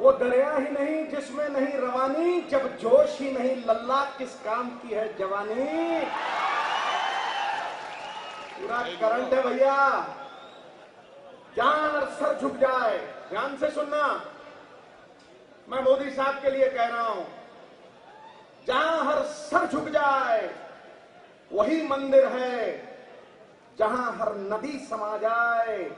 वो दरिया ही नहीं जिसमें नहीं रवानी, जब जोश ही नहीं लल्ला किस काम की है जवानी। पूरा करंट है भैया, जहां सर झुक जाए, ध्यान से सुनना, मैं मोदी साहब के लिए कह रहा हूं, जहां हर सर झुक जाए वही मंदिर है, जहां हर नदी समा जाए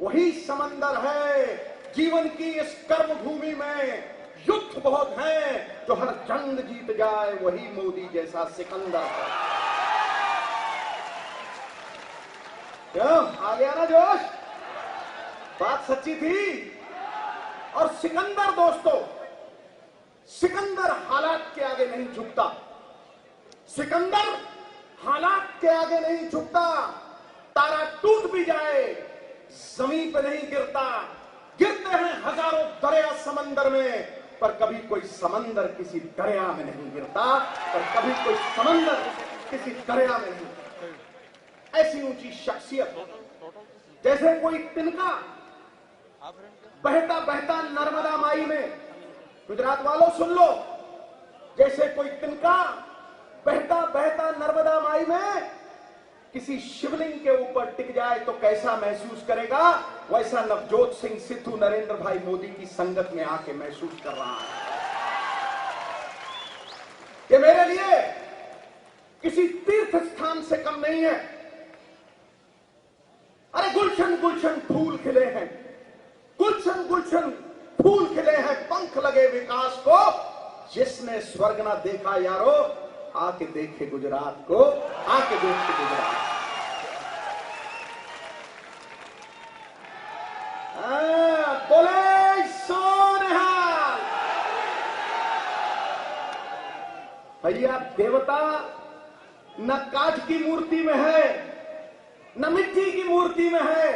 वही समंदर है। जीवन की इस कर्म भूमि में युद्ध बहुत हैं, जो हर जंग जीत जाए वही मोदी जैसा सिकंदर है। क्यों आ गया ना जोश? बात सच्ची थी। और सिकंदर दोस्तों, सिकंदर हालात के आगे नहीं झुकता, सिकंदर हालात के आगे नहीं झुकता। तारा टूट भी जाए जमीन पे नहीं गिरता, गिरते हैं हजारों दरिया समंदर में, पर कभी कोई समंदर किसी दरिया में नहीं गिरता, पर कभी कोई समंदर किसी दरिया में नहीं। ऐसी ऊंची शख्सियत, जैसे कोई तिनका बहता बहता नर्मदा माई में, गुजरात वालों सुन लो, जैसे कोई तिनका बहता बहता नर्मदा माई में किसी शिवलिंग के ऊपर टिक जाए तो कैसा महसूस करेगा, वैसा नवजोत सिंह सिद्धू नरेंद्र भाई मोदी की संगत में आके महसूस कर रहा है। ये मेरे लिए किसी तीर्थ स्थान से कम नहीं है। अरे गुलशन गुलशन फूल खिले हैं, गुलशन गुलशन फूल खिले हैं, पंख लगे विकास को, जिसने स्वर्ग ना देखा यारो आके देखे गुजरात को, आके देखे गुजरात। बोले सोनिहाल। भैया देवता न काठ की मूर्ति में है न मिट्टी की मूर्ति में है।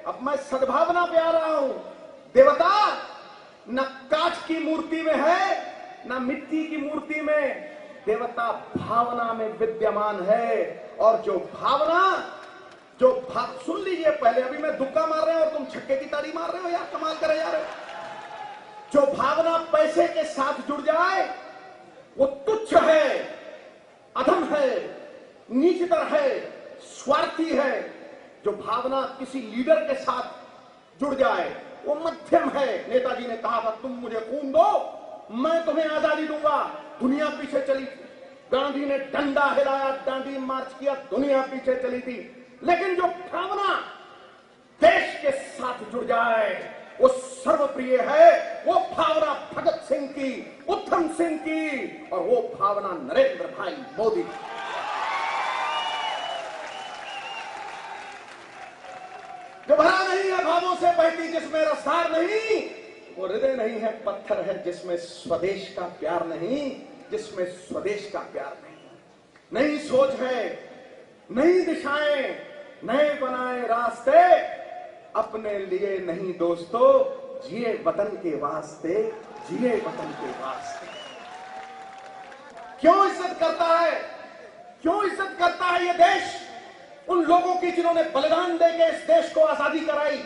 अब मैं सद्भावना पे आ रहा हूं। देवता न काठ की मूर्ति में है न मिट्टी की मूर्ति में, देवता भावना में विद्यमान है। और जो भावना, जो भाव, सुन लीजिए पहले, अभी मैं दुक्का मार रहे हो और तुम छक्के की ताली मार रहे हो यार, कमाल करे यार। जो भावना पैसे के साथ जुड़ जाए वो तुच्छ है, अधम है, नीचतर है, स्वार्थी है। जो भावना किसी लीडर के साथ जुड़ जाए वो मध्यम है। नेताजी ने कहा था, तुम मुझे खून दो मैं तुम्हें आजादी दूंगा। दुनिया पीछे चली, गांधी ने डंडा हिलाया, दांडी मार्च किया, दुनिया पीछे चली थी। लेकिन जो भावना देश के साथ जुड़ जाए वो सर्वप्रिय है। वो भावना भगत सिंह की, उधम सिंह की, और वो भावना नरेंद्र भाई मोदी की। जो भरा नहीं है भावों से बहती जिसमें रफ्तार नहीं, वो हृदय नहीं है, पत्थर है जिसमें स्वदेश का प्यार नहीं, जिसमें स्वदेश का प्यार नहीं। नई सोच है, नई दिशाएं, नए बनाए रास्ते, अपने लिए नहीं दोस्तों, जिए वतन के वास्ते, जिए वतन के वास्ते। क्यों इज्जत करता है, क्यों इज्जत करता है ये देश उन लोगों की जिन्होंने बलिदान देके इस देश को आजादी कराई?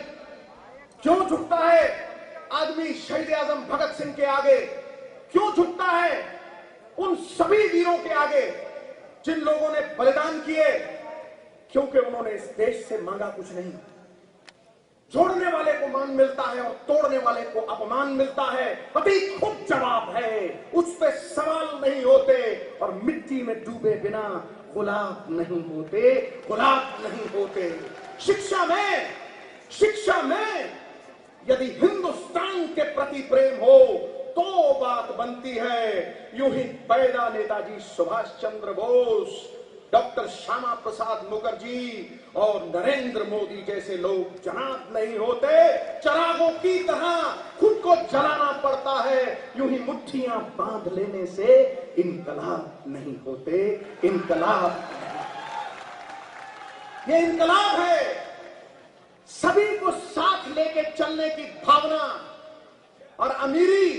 क्यों झुकता है आदमी शहीद आजम भगत सिंह के आगे? क्यों झुकता है उन सभी वीरों के आगे जिन लोगों ने बलिदान किए? क्योंकि उन्होंने इस देश से मांगा कुछ नहीं। जोड़ने वाले को मान मिलता है और तोड़ने वाले को अपमान मिलता है। अतीत खुद जवाब है, उस पे सवाल नहीं होते। और मिट्टी में डूबे बिना गुलाब नहीं होते, गुलाब नहीं होते। शिक्षा में यदि हिंदुस्तान के प्रति प्रेम हो तो बात बनती है। यूं ही पैदा नेताजी सुभाष चंद्र बोस, डॉक्टर श्यामा प्रसाद मुखर्जी और नरेंद्र मोदी जैसे लोग जनाब नहीं होते। चरागों की तरह खुद को जलाना पड़ता है। यूं ही मुट्ठियां बांध लेने से इनकलाब नहीं होते। इनकलाब, ये इनकलाब है सभी को साथ लेके चलने की भावना। और अमीरी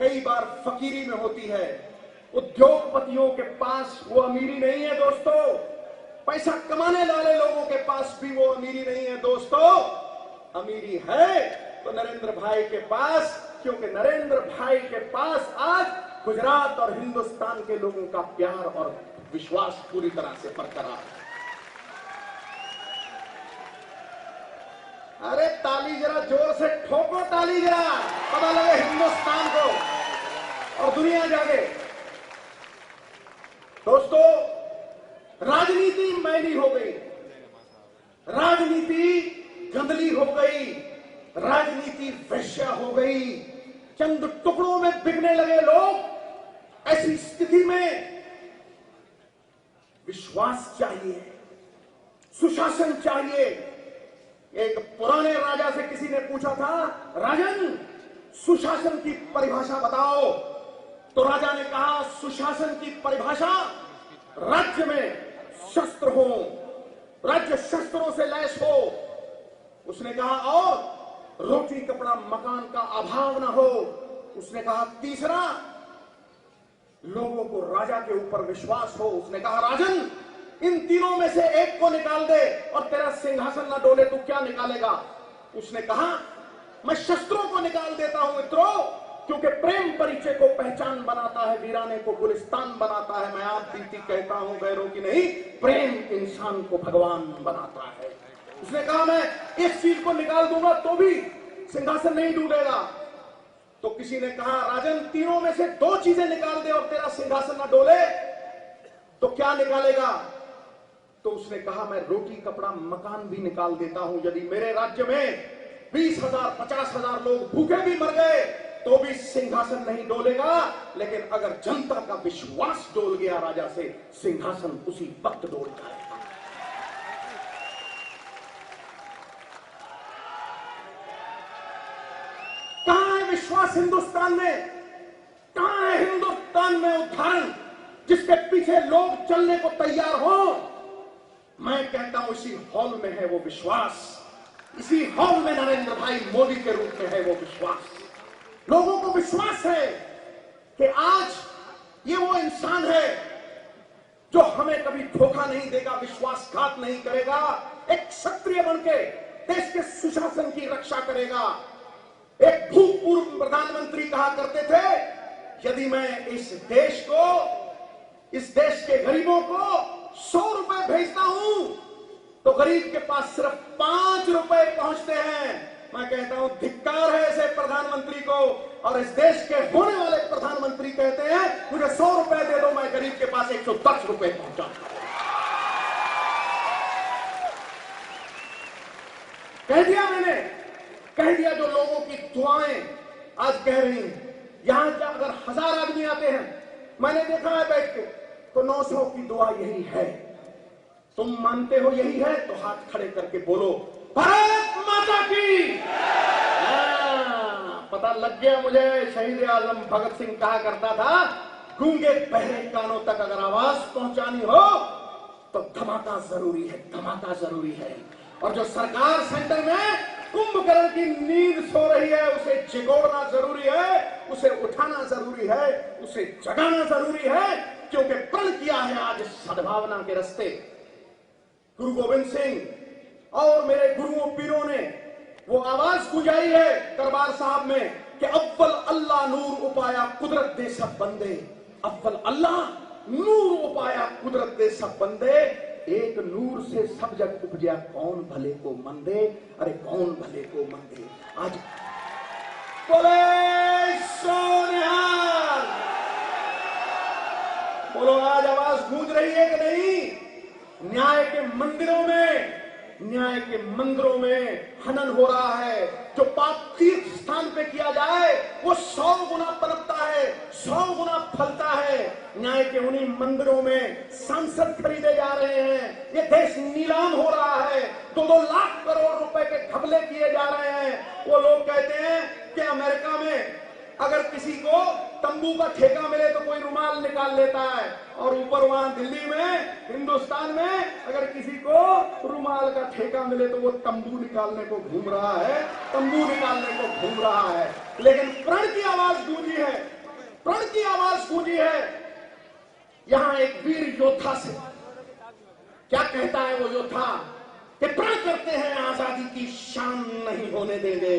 कई बार फकीरी में होती है। उद्योगपतियों के पास वो अमीरी नहीं है दोस्तों, पैसा कमाने वाले लोगों के पास भी वो अमीरी नहीं है दोस्तों। अमीरी है तो नरेंद्र भाई के पास क्योंकि नरेंद्र भाई के पास आज गुजरात और हिंदुस्तान के लोगों का प्यार और विश्वास पूरी तरह से बरकरार है। अरे ताली जरा जोर से ठोको, ताली जरा, पता लगे हिंदुस्तान को और दुनिया जागे। दोस्तों, राजनीति मैली हो गई, राजनीति गंदली हो गई, राजनीति वैश्या हो गई, चंद टुकड़ों में बिकने लगे लोग। ऐसी स्थिति में विश्वास चाहिए, सुशासन चाहिए। एक पुराने राजा से किसी ने पूछा था, राजन सुशासन की परिभाषा बताओ। तो राजा ने कहा, सुशासन की परिभाषा, राज्य में शस्त्र हो, राज्य शस्त्रों से लैस हो। उसने कहा, और रोटी कपड़ा मकान का अभाव न हो। उसने कहा, तीसरा, लोगों को राजा के ऊपर विश्वास हो। उसने कहा, राजन इन तीनों में से एक को निकाल दे और तेरा सिंहासन न डोले तो क्या निकालेगा? उसने कहा, मैं शस्त्रों को निकाल देता हूं मित्रों, क्योंकि प्रेम परिचय को पहचान बनाता है, वीराने को गुलिस्तान बनाता है। मैं आप बीती कहता हूं, गैरों की नहीं, प्रेम इंसान को भगवान बनाता है। उसने कहा, मैं इस चीज को निकाल दूंगा तो भी सिंहासन नहीं डूबेगा। तो किसी ने कहा, राजन तीनों में से दो चीजें निकाल दे और तेरा सिंहासन न डोले तो क्या निकालेगा? तो उसने कहा, मैं रोटी कपड़ा मकान भी निकाल देता हूं। यदि मेरे राज्य में 20,000 50,000 लोग भूखे भी मर गए तो भी सिंहासन नहीं डोलेगा, लेकिन अगर जनता का विश्वास डोल गया राजा से, सिंहासन उसी वक्त डोल जाएगा। कहां है विश्वास हिंदुस्तान में? कहां है हिंदुस्तान में उदाहरण जिसके पीछे लोग चलने को तैयार हो? मैं कहता हूं इसी हॉल में है वो विश्वास। इसी हॉल में नरेंद्र भाई मोदी के रूप में है वो विश्वास। लोगों को विश्वास है कि आज ये वो इंसान है जो हमें कभी धोखा नहीं देगा, विश्वासघात नहीं करेगा, एक क्षत्रिय बनके देश के सुशासन की रक्षा करेगा। एक भूतपूर्व प्रधानमंत्री कहा करते थे, यदि मैं इस देश को, इस देश के गरीबों को 100 रुपए भेजता हूं तो गरीब के पास सिर्फ 5 रुपए पहुंचते हैं। मैं कहता हूं धिक्कार है ऐसे प्रधानमंत्री को। और इस देश के होने वाले प्रधानमंत्री कहते हैं, मुझे 100 रुपए दे दो, मैं गरीब के पास 110 रुपए पहुंचा। कह दिया मैंने, कह दिया जो लोगों की दुआएं आज कह रही हैं। यहां क्या अगर 1000 आदमी आते हैं, मैंने देखा है बैठ के, तो 900 की दुआ यही है। तुम मानते हो यही है तो हाथ खड़े करके बोलो, भारत माता की। पता लग गया मुझे, शहीद आजम भगत सिंह कहा करता था, गूंगे बहरे कानों तक अगर आवाज पहुंचानी हो तो धमाका जरूरी है, धमाका जरूरी है। और जो सरकार सेंटर में कुंभकर्ण की नींद सो रही है, उसे जगाना जरूरी है, उसे उठाना जरूरी है, उसे जगाना जरूरी है, क्योंकि प्रण किया है आज सद्भावना के रास्ते। गुरु गोविंद सिंह और मेरे गुरुओं पीरों ने वो आवाज गुंजाई है दरबार साहब में कि अव्वल अल्लाह नूर उपाया कुदरत दे सब बंदे। अव्वल अल्लाह नूर उपाया कुदरत दे सब बंदे। एक नूर से सब जग उपजा, कौन भले को मंदे, अरे कौन भले को मंदे। आज बोले सोनिहाल, बोलो आज आवाज गूंज रही है कि नहीं? न्याय के मंदिरों में, न्याय के मंदिरों में हनन हो रहा है। जो पाप तीर्थ स्थान पे किया जाए वो 100 गुना पनपता है, 100 गुना फलता है। न्याय के उन्हीं मंदिरों में सांसद खरीदे जा रहे हैं, ये देश नीलाम हो रहा है, 2-2 लाख करोड़ रुपए के घपले किए जा रहे हैं। वो लोग कहते हैं कि अमेरिका में अगर किसी को तंबू का ठेका मिले तो कोई रुमाल निकाल लेता है, और ऊपर वहां दिल्ली में, हिंदुस्तान में अगर किसी को रुमाल का ठेका मिले तो वो तंबू निकालने को घूम रहा है, तंबू निकालने को घूम रहा है। लेकिन प्रण की आवाज गूंजी है, प्रण की आवाज गूंजी है। यहां एक वीर योद्धा से क्या कहता है वो योद्धा कि प्रण करते हैं आजादी की शान नहीं होने देंगे,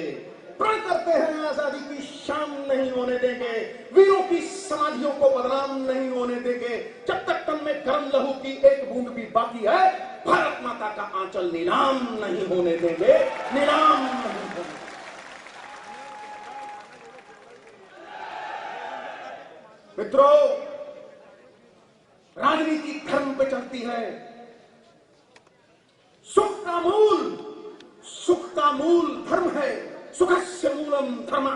प्रण करते हैं आजादी की शाम नहीं होने देंगे, वीरों की समाधियों को बदनाम नहीं होने देंगे। जब तक तन में गर्म लहू की एक बूंद भी बाकी है, भारत माता का आंचल नीलाम नहीं होने देंगे, नीलाम नहीं होने। मित्रों, राजनीति धर्म पे चलती है। सुख का मूल धर्म है। सुखस्य मूलम धर्म,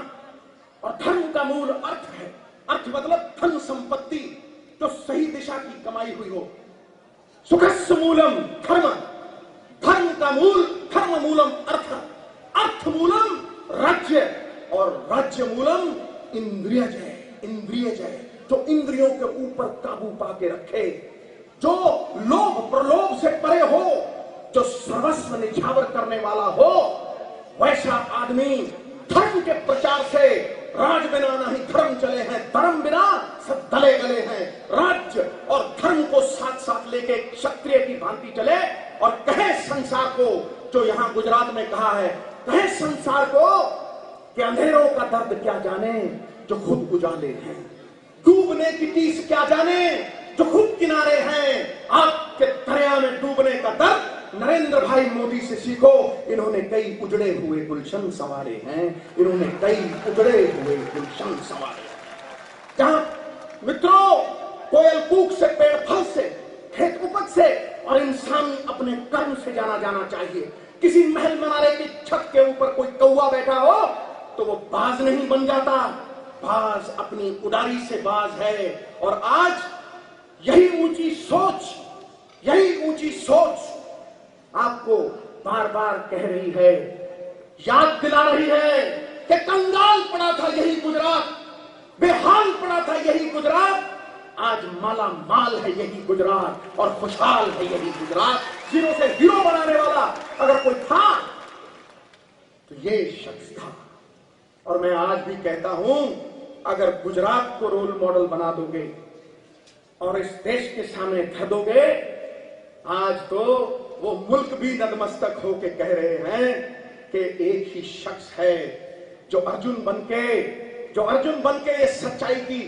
और धर्म का मूल अर्थ है। अर्थ मतलब धन संपत्ति जो सही दिशा की कमाई हुई हो। सुखस्य मूलम धर्म, धर्म का मूल, धर्म मूलम अर्थ, अर्थ मूलम राज्य, और राज्य मूलम इंद्रियजय, इंद्रियजय जो इंद्रियों के ऊपर काबू पाके रखे, जो लोभ प्रलोभ से परे हो, जो सर्वस्व निछावर करने वाला हो, वैसा आदमी धर्म के प्रचार से, राज बिना नहीं धर्म चले हैं, धर्म बिना सब दले गले हैं। राज्य और धर्म को साथ साथ लेके क्षत्रिय की भांति चले और कहे संसार को, जो यहां गुजरात में कहा है, कहे संसार को कि अंधेरों का दर्द क्या जाने जो खुद उजाले हैं, डूबने की टीस क्या जाने जो खुद किनारे हैं। आपके दरिया में डूबने का दर्द नरेंद्र भाई मोदी से सीखो। इन्होंने कई उजड़े हुए गुलशन संवारे हैं, इन्होंने कई उजड़े हुए गुलशन संवारे। जहां मित्रों कोयल कूक से, पेड़ फल से, खेत उपज से और इंसान अपने कर्म से जाना चाहिए। किसी महल मनारे की छत के ऊपर कोई कौवा बैठा हो तो वो बाज नहीं बन जाता, बाज अपनी उड़ारी से बाज है। और आज यही ऊंची सोच आपको बार बार कह रही है, याद दिला रही है कि कंगाल पड़ा था यही गुजरात, बेहाल पड़ा था यही गुजरात, आज माला माल है यही गुजरात और खुशहाल है यही गुजरात। जीरो से हीरो बनाने वाला अगर कोई था तो ये शख्स था। और मैं आज भी कहता हूं, अगर गुजरात को रोल मॉडल बना दोगे और इस देश के सामने धर दोगे, आज तो वो मुल्क भी नतमस्तक होके कह रहे हैं कि एक ही शख्स है जो अर्जुन बनके ये सच्चाई की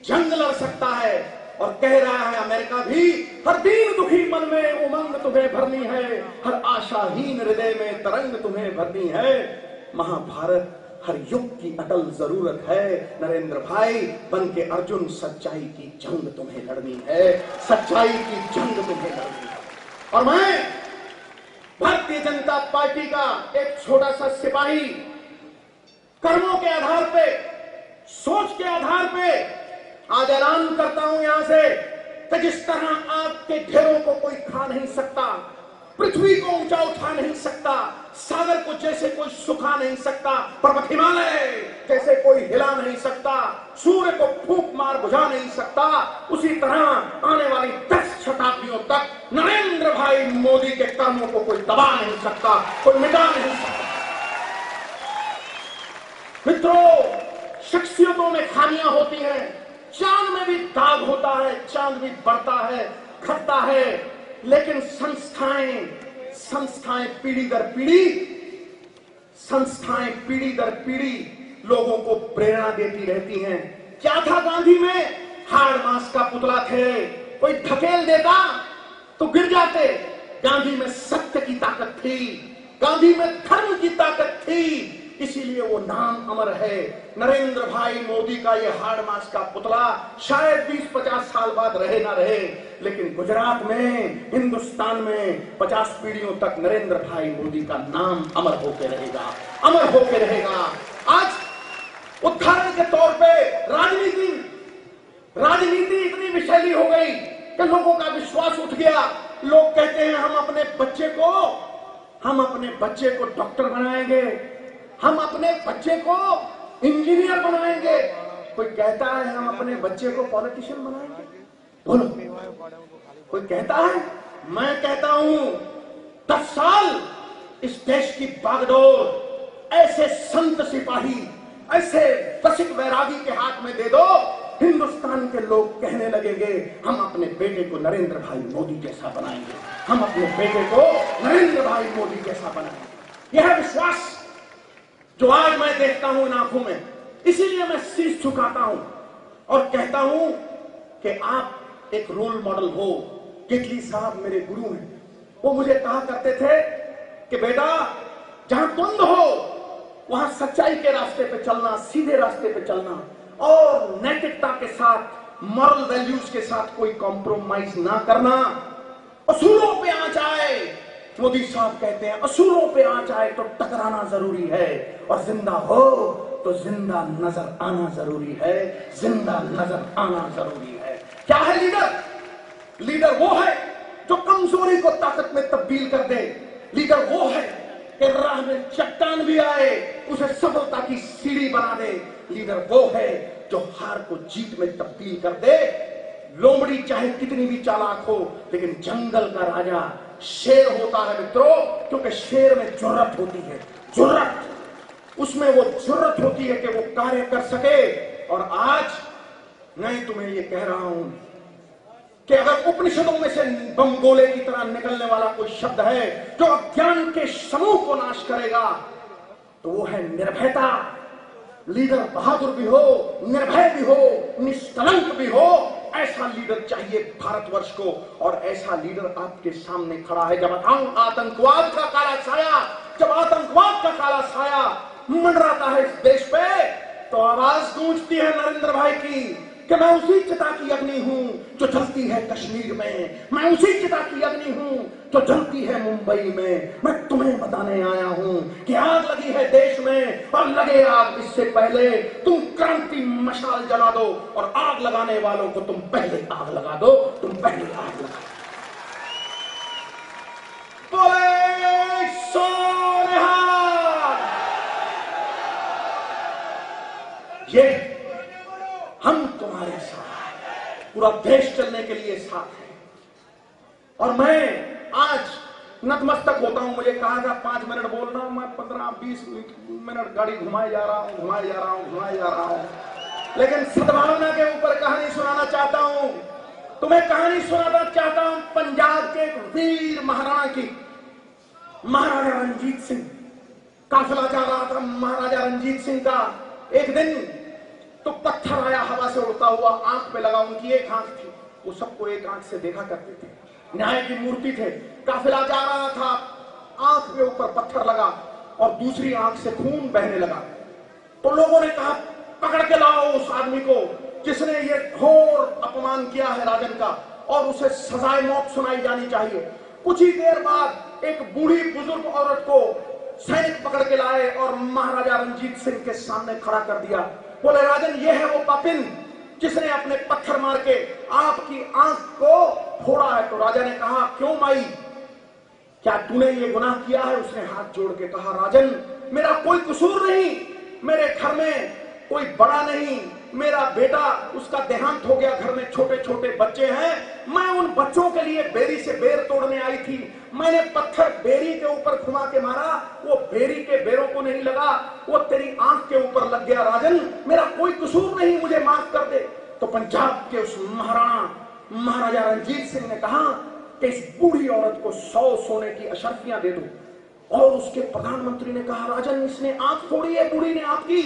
जंग लड़ सकता है। और कह रहा है अमेरिका भी, हर दीन दुखी मन में उमंग तुम्हें भरनी है, हर आशाहीन हृदय में तरंग तुम्हें भरनी है। महाभारत हर युग की अटल जरूरत है। नरेंद्र भाई बन के अर्जुन, सच्चाई की जंग तुम्हें लड़नी है, सच्चाई की जंग तुम्हें लड़नी है। और मैं भारतीय जनता पार्टी का एक छोटा सा सिपाही, कर्मों के आधार पे, सोच के आधार पे आज ऐलान करता हूं यहां से कि जिस तरह आग के ढेरों को कोई खा नहीं सकता, पृथ्वी को ऊंचा उठा नहीं सकता, सागर को जैसे कोई सुखा नहीं सकता, पर्वत हिमालय जैसे कोई हिला नहीं सकता, सूर्य को फूंक मार बुझा नहीं सकता, उसी तरह आने वाली 10 शताब्दियों तक नरेंद्र भाई मोदी के कर्मों को कोई दबा नहीं सकता, कोई मिटा नहीं सकता। मित्रों, शख्सियतों में खामियां होती हैं, चांद में भी दाग होता है, चांद भी बढ़ता है, घटता है, लेकिन संस्थाएं पीढ़ी दर पीढ़ी लोगों को प्रेरणा देती रहती हैं। क्या था गांधी में? हाड़ मांस का पुतला थे, कोई धकेल देता तो गिर जाते। गांधी में सत्य की ताकत थी, गांधी में धर्म की ताकत थी, इसीलिए वो नाम अमर है। नरेंद्र भाई मोदी का ये हाड़ मांस का पुतला शायद 20-50 साल बाद रहे ना रहे, लेकिन गुजरात में, हिंदुस्तान में 50 पीढ़ियों तक नरेंद्र भाई मोदी का नाम अमर होकर रहेगा, अमर होकर रहेगा। आज उदाहरण के तौर पे राजनीति इतनी विषैली हो गई कि लोगों का विश्वास उठ गया। लोग कहते हैं हम अपने बच्चे को डॉक्टर बनाएंगे, हम अपने बच्चे को इंजीनियर बनाएंगे, कोई कहता है हम अपने बच्चे को पॉलिटिशियन बनाएंगे। बोलो, कोई कहता है? मैं कहता हूं 10 साल इस देश की बागडोर ऐसे संत सिपाही, ऐसे रसिक वैरागी के हाथ में दे दो, हिंदुस्तान के लोग कहने लगेंगे हम अपने बेटे को नरेंद्र भाई मोदी जैसा बनाएंगे, हम अपने बेटे को नरेंद्र भाई मोदी जैसा बनाएंगे। यह विश्वास जो आज मैं देखता हूं इन आंखों में। इसीलिए मैं शीश झुकाता हूं और कहता हूं कि आप एक रोल मॉडल हो। जेटली साहब मेरे गुरु हैं। वो मुझे कहा करते थे कि बेटा, जहां द्वंद हो वहां सच्चाई के रास्ते पे चलना, सीधे रास्ते पे चलना और नैतिकता के साथ, मॉरल वैल्यूज के साथ कोई कॉम्प्रोमाइज ना करना। असूलों पे आ जाए, मोदी साहब कहते हैं, असूलों पे आ जाए तो टकराना जरूरी है और जिंदा हो तो जिंदा नजर आना जरूरी है। जिंदा नजर आना जरूरी है। क्या है लीडर? लीडर वो है जो कमजोरी को ताकत में तब्दील कर दे। लीडर वो है कि राह में चट्टान भी आए उसे सफलता की सीढ़ी बना दे। लीडर वो है जो हार को जीत में तब्दील कर दे। लोमड़ी चाहे कितनी भी चालाक हो, लेकिन जंगल का राजा शेर होता है मित्रों, क्योंकि शेर में जुर्रत होती है। जुर्रत, उसमें वो जुर्रत होती है कि वो कार्य कर सके। और आज मैं तुम्हें ये कह रहा हूं कि अगर उपनिषदों में से बम गोले की तरह निकलने वाला कोई शब्द है जो अज्ञान के समूह को नाश करेगा, तो वो है निर्भयता। लीडर बहादुर भी हो, निर्भय भी हो, निष्कलंक भी हो, ऐसा लीडर चाहिए भारतवर्ष को। और ऐसा लीडर आपके सामने खड़ा है। जब आतंकवाद का काला साया, जब आतंकवाद का काला साया मंडराता है इस देश पे, तो आवाज गूंजती है नरेंद्र भाई की कि मैं उसी चिता की अग्नि हूं जो जलती है कश्मीर में। मैं उसी चिता की अग्नि हूं जो जलती है मुंबई में। मैं तुम्हें बताने आया हूं कि आग लगी है देश में और लगे आग इससे पहले तुम क्रांति मशाल जला दो और आग लगाने वालों को तुम पहले आग लगा दो। तुम पहले आग लगा दो। बोले सोनिहाल। ये हम तुम्हारे साथ, पूरा देश चलने के लिए साथ है। और मैं आज नतमस्तक होता हूं। मुझे कहा था 5 मिनट बोलना, मैं 15-20 मिनट गाड़ी घुमाए जा रहा हूं। लेकिन सद्भावना के ऊपर कहानी सुनाना चाहता हूं। तुम्हें कहानी सुनाना चाहता हूं पंजाब के एक वीर महाराणा की। महाराजा रंजीत सिंह, काफिला जा रहा था महाराजा रंजीत सिंह का। एक दिन तो पत्थर आया हवा से उड़ता हुआ, आंख पे लगा। उनकी एक आंख थी, वो सबको एक आंख से देखा करते थे, न्याय की मूर्ति थे। काफिला जा रहा था, आंख के ऊपर पत्थर लगा और दूसरी आंख से खून बहने लगा। तो लोगों ने कहा पकड़ के लाओ उस आदमी को जिसने ये घोर अपमान किया है राजन का, और उसे सजाए मौत सुनाई जानी चाहिए। कुछ ही देर बाद एक बूढ़ी बुजुर्ग औरत को सैनिक पकड़ के लाए और महाराजा रंजीत सिंह के सामने खड़ा कर दिया। बोले राजन, ये है वो पापिन जिसने अपने पत्थर मार के आपकी आंख को फोड़ा है। तो राजा ने कहा क्यों माई, क्या तूने ये गुनाह किया है? उसने हाथ जोड़ के कहा राजन, मेरा कोई कसूर नहीं, मेरे घर में कोई बड़ा नहीं, मेरा बेटा उसका देहांत हो गया, घर में छोटे छोटे बच्चे हैं, मैं उन बच्चों के लिए बेरी से बेर तोड़ने आई थी, मैंने पत्थर बेरी के ऊपर घुमा के मारा, वो बेरी के बेरों को नहीं लगा, वो तेरी आंख के ऊपर लग गया। राजन, मेरा कोई कसूर नहीं, मुझे माफ कर दे। तो पंजाब के उस महाराजा रंजीत सिंह ने कहा कि इस बूढ़ी औरत को 100 सोने की अशर्फियां दे दो। और उसके प्रधानमंत्री ने कहा राजन, इसने आंख फोड़ी है बूढ़ी ने आपकी,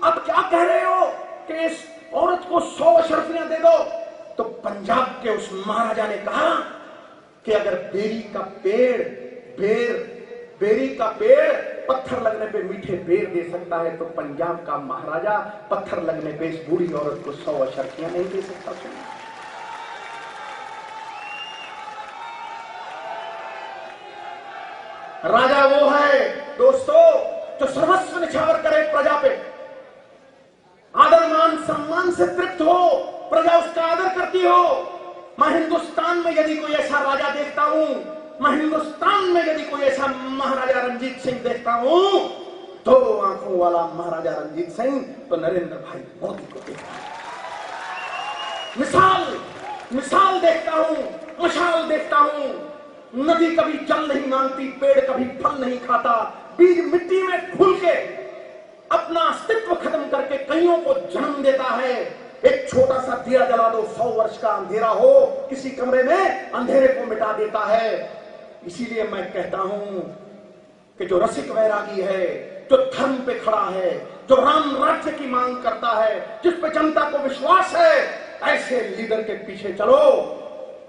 अब क्या कह रहे हो कि इस औरत को 100 अशर्फियां दे दो। तो पंजाब के उस महाराजा ने कहा कि अगर बेरी का पेड़ पत्थर लगने पे मीठे बेर दे सकता है, तो पंजाब का महाराजा पत्थर लगने पे इस बूढ़ी औरत को 100 अशर्फियां नहीं दे सकता। राजा वो है दोस्तों जो सर्वस्व निछावर करे प्रजा पे, आदर मान सम्मान से तृप्त हो, प्रजा उसका आदर करती हो। मैं हिंदुस्तान में यदि कोई ऐसा राजा देखता हूं, मैं हिंदुस्तान में यदि कोई ऐसा महाराजा रंजीत सिंह देखता हूं, तो आंखों वाला महाराजा रंजीत सिंह तो नरेंद्र भाई मोदी को देखता हूं। मिसाल देखता हूं, मशाल देखता हूं। नदी कभी जल नहीं मांगती, पेड़ कभी फल नहीं खाता, बीज मिट्टी में घुल के अपना अस्तित्व खत्म करके कईयों को जन्म देता है। एक छोटा सा दिया जला दो, 100 वर्ष का अंधेरा हो किसी कमरे में, अंधेरे को मिटा देता है। इसीलिए मैं कहता हूं कि जो रसिक वैरागी है, जो धर्म पे खड़ा है, जो राम राज्य की मांग करता है, जिस पे जनता को विश्वास है, ऐसे लीडर के पीछे चलो।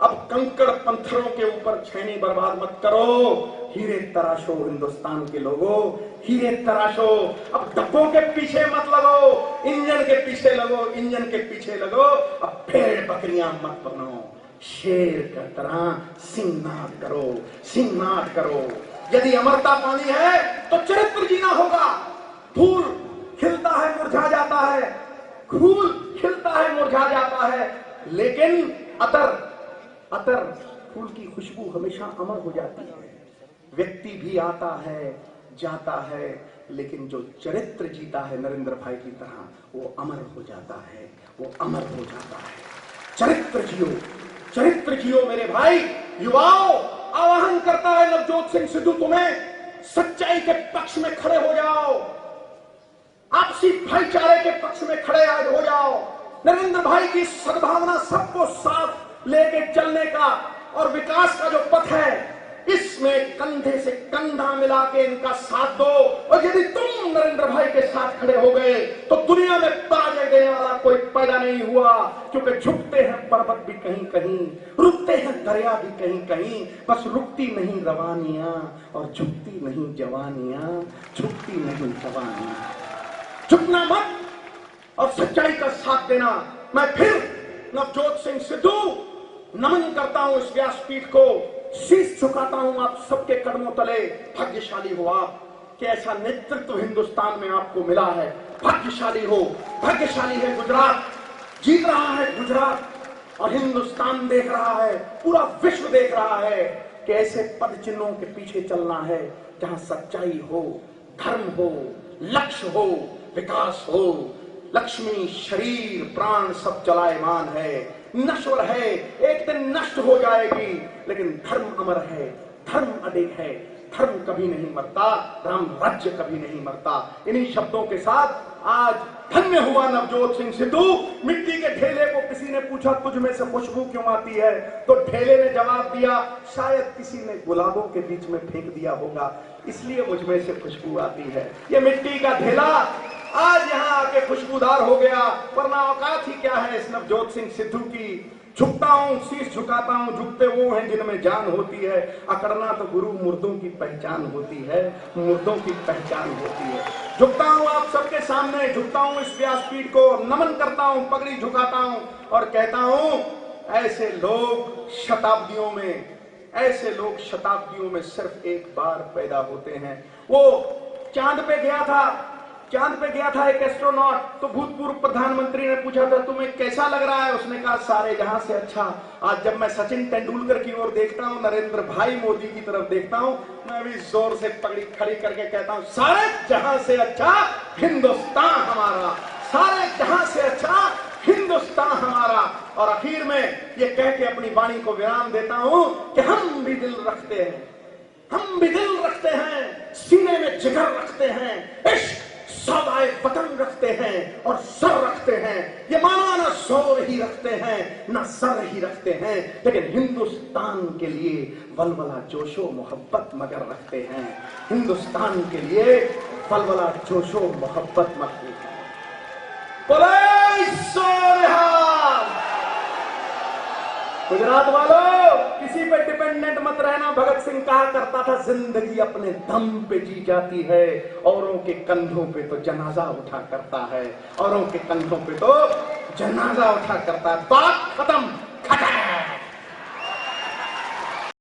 अब कंकड़ पत्थरों के ऊपर छेनी बर्बाद मत करो, हीरे तराशो हिंदुस्तान के लोगों, हीरे तराशो। अब डब्बों के पीछे मत लगो, इंजन के पीछे लगो, इंजन के पीछे लगो। अब भेड़ बकरियां मत बनो, शेर की तरह सिंहनाद करो, सिंहनाद करो। यदि अमरता पानी है तो चरित्र जीना होगा। फूल खिलता है मुरझा जाता है, फूल खिलता है मुरझा जाता है, लेकिन अतर फूल की खुशबू हमेशा अमर हो जाती है। व्यक्ति भी आता है जाता है, लेकिन जो चरित्र जीता है नरेंद्र भाई की तरह, वो अमर हो जाता है, वो अमर हो जाता है। चरित्र जियो, चरित्र जियो मेरे भाई। युवाओं, आह्वान करता है नवजोत सिंह सिद्धू तुम्हें, सच्चाई के पक्ष में खड़े हो जाओ, आपसी भाईचारे के पक्ष में खड़े आज हो जाओ। नरेंद्र भाई की सद्भावना, सबको साथ लेके चलने का और विकास का जो पथ है, इसमें कंधे से कंधा मिला के इनका साथ दो। और यदि तुम नरेंद्र भाई के साथ खड़े हो गए तो दुनिया में पराजय देने वाला कोई पैदा नहीं हुआ, क्योंकि झुकते हैं पर्वत भी कहीं कहीं, रुकते हैं दरिया भी कहीं कहीं, बस रुकती नहीं रवानियां और झुकती नहीं जवानियां, झुकती नहीं जवानियां। झुकना मत और सच्चाई का साथ देना। मैं फिर नवजोत सिंह सिद्धू नमन करता हूं इस व्यासपीठ को, शीश झुकाता हूं आप सबके कदमों तले। भाग्यशाली हो आप कि ऐसा नेतृत्व हिंदुस्तान में आपको मिला है। भाग्यशाली हो, भाग्यशाली है गुजरात, जीत रहा है गुजरात, और हिंदुस्तान देख रहा है, पूरा विश्व देख रहा है कि ऐसे पद चिन्हों के पीछे चलना है जहां सच्चाई हो, धर्म हो, लक्ष्य हो, विकास हो। लक्ष्मी शरीर प्राण सब चलायमान है, नश्वर है, एक दिन नष्ट हो जाएगी, लेकिन धर्म अमर है, धर्म अडिग है, धर्म कभी नहीं मरता, राम राज्य कभी नहीं मरता। इन्हीं शब्दों के साथ आज धन्य हुआ नवजोत सिंह सिद्धू। मिट्टी के ढेले को किसी ने पूछा तुझ में से खुशबू क्यों आती है, तो ढेले ने जवाब दिया शायद किसी ने गुलाबों के बीच में फेंक दिया होगा, इसलिए मुझ में से खुशबू आती है। ये मिट्टी का ढेला आज यहाँ आके खुशबूदार हो गया, वरना औकात ही क्या है इस नवजोत सिंह सिद्धू की। झुकता हूं, शीश झुकाता हूं, झुकते वो हैं जिनमें जान होती है। अकड़ना तो गुरु मुर्दों की पहचान होती है, मुर्दों की पहचान होती है। झुकता हूं आप सबके सामने, झुकता हूं इस व्यासपीठ को, नमन करता हूं, पगड़ी झुकाता हूं और कहता हूं ऐसे लोग शताब्दियों में सिर्फ एक बार पैदा होते हैं। वो चांद पे गया था एक एस्ट्रोनॉट, तो भूतपूर्व प्रधानमंत्री ने पूछा था तुम्हें कैसा लग रहा है, उसने कहा सारे जहां से अच्छा। आज जब मैं सचिन तेंदुलकर की ओर देखता हूं, नरेंद्र भाई मोदी की तरफ देखता हूं, मैं भी जोर से पगड़ी खड़ी करके कहता हूं सारे जहां से अच्छा हिंदुस्तान हमारा, सारे जहां से अच्छा हिंदुस्तान हमारा। और आखिर में ये कह के अपनी वाणी को विराम देता हूं कि हम भी दिल रखते हैं, हम भी दिल रखते हैं, सीने में जिगर रखते हैं, इश्क सौदाए वतन रखते हैं और सर रखते हैं। ये माना ना जोर ही रखते हैं ना सर ही रखते हैं, लेकिन हिंदुस्तान के लिए वलवला जोशो मोहब्बत मगर रखते हैं, हिंदुस्तान के लिए वलवला जोशो मोहब्बत मगर रखते हैं। गुजरात वालों, किसी पे डिपेंडेंट मत रहना। भगत सिंह कहा करता था जिंदगी अपने दम पे जी जाती है, औरों के कंधों पे तो जनाजा उठा करता है, औरों के कंधों पे तो जनाजा उठा करता है। बात खत्म।